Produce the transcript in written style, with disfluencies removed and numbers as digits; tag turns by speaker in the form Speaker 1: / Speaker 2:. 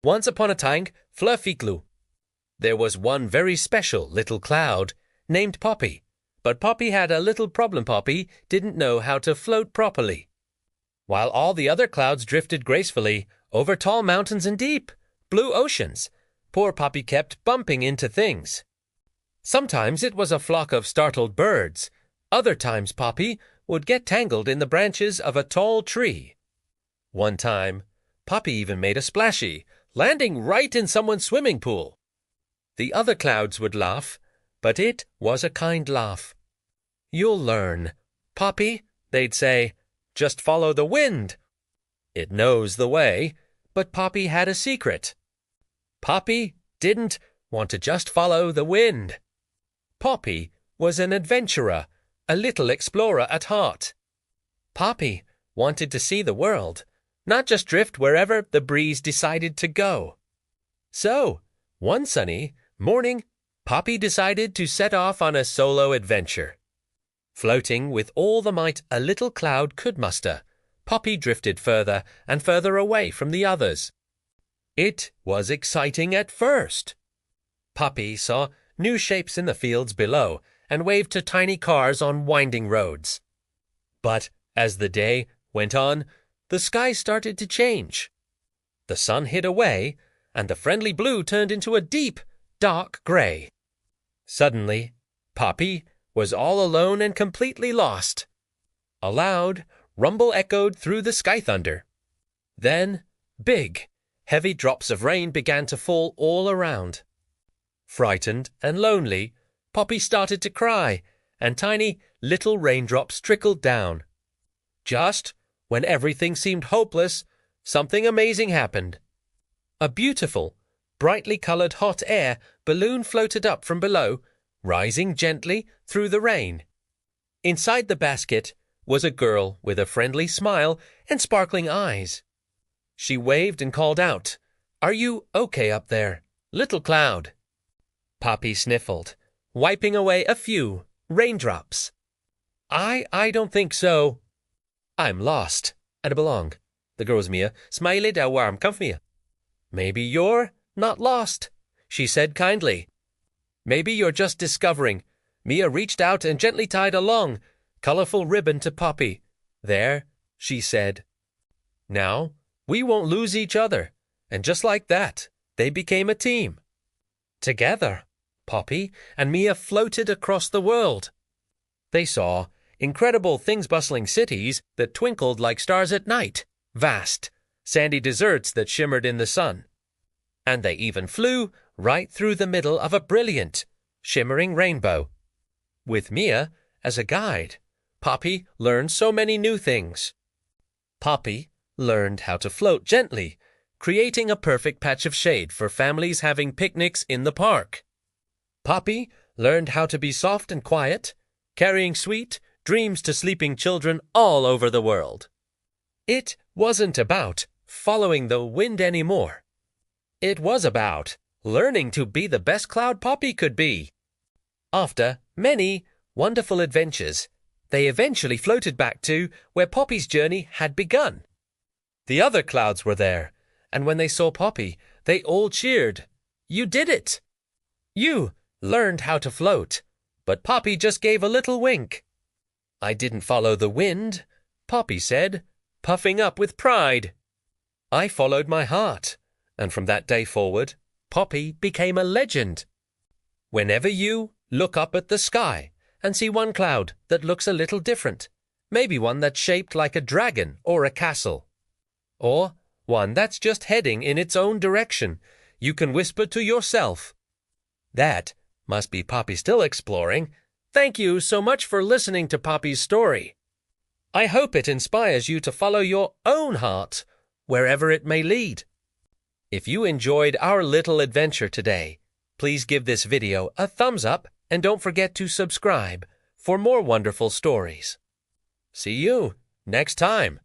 Speaker 1: Once upon a time, Fluffy there was one very special little cloud named Poppy. But Poppy had a little problem. Poppy didn't know how to float properly. While all the other clouds drifted gracefully over tall mountains and deep blue oceans, poor Poppy kept bumping into things. Sometimes it was a flock of startled birds. Other times Poppy would get tangled in the branches of a tall tree. One time, Poppy even made a splashy, landing right in someone's swimming pool. The other clouds would laugh, but it was a kind laugh. "You'll learn, Poppy," they'd say. "Just follow the wind. It knows the way." But Poppy had a secret. Poppy didn't want to just follow the wind. Poppy was an adventurer, a little explorer at heart. Poppy wanted to see the world, not just drift wherever the breeze decided to go. So, one sunny morning, Poppy decided to set off on a solo adventure. Floating with all the might a little cloud could muster, Poppy drifted further and further away from the others. It was exciting at first. Poppy saw new shapes in the fields below and waved to tiny cars on winding roads. But as the day went on, the sky started to change. The sun hid away, and the friendly blue turned into a deep, dark gray. Suddenly, Poppy was all alone and completely lost. A loud rumble echoed through the sky thunder. Then, big, heavy drops of rain began to fall all around. Frightened and lonely, Poppy started to cry, and tiny little raindrops trickled down. Just when everything seemed hopeless, something amazing happened. A beautiful, brightly colored hot air balloon floated up from below, rising gently through the rain. Inside the basket was a girl with a friendly smile and sparkling eyes. She waved and called out, "Are you okay up there, little cloud?" Poppy sniffled, wiping away a few raindrops. I don't think so. I'm lost. I don't belong. The girl was Mia. Smiley da warm, come for you. Maybe you're not lost, she said kindly. Maybe you're just discovering. Mia reached out and gently tied a long, colorful ribbon to Poppy. There, she said. Now, we won't lose each other. And just like that, they became a team. Together, Poppy and Mia floated across the world. They saw incredible things-bustling cities that twinkled like stars at night, vast, sandy deserts that shimmered in the sun. And they even flew right through the middle of a brilliant, shimmering rainbow. With Mia as a guide, Poppy learned so many new things. Poppy learned how to float gently, creating a perfect patch of shade for families having picnics in the park. Poppy learned how to be soft and quiet, carrying sweet dreams to sleeping children all over the world. It wasn't about following the wind anymore. It was about learning to be the best cloud Poppy could be. After many wonderful adventures, they eventually floated back to where Poppy's journey had begun. The other clouds were there, and when they saw Poppy, they all cheered. You did it! You learned how to float, but Poppy just gave a little wink. I didn't follow the wind, Poppy said, puffing up with pride. I followed my heart, and from that day forward, Poppy became a legend. Whenever you look up at the sky and see one cloud that looks a little different, maybe one that's shaped like a dragon or a castle, or one that's just heading in its own direction, you can whisper to yourself, "That must be Poppy still exploring. Thank you so much for listening to Poppy's story. I hope it inspires you to follow your own heart, wherever it may lead." If you enjoyed our little adventure today, please give this video a thumbs up and don't forget to subscribe for more wonderful stories. See you next time.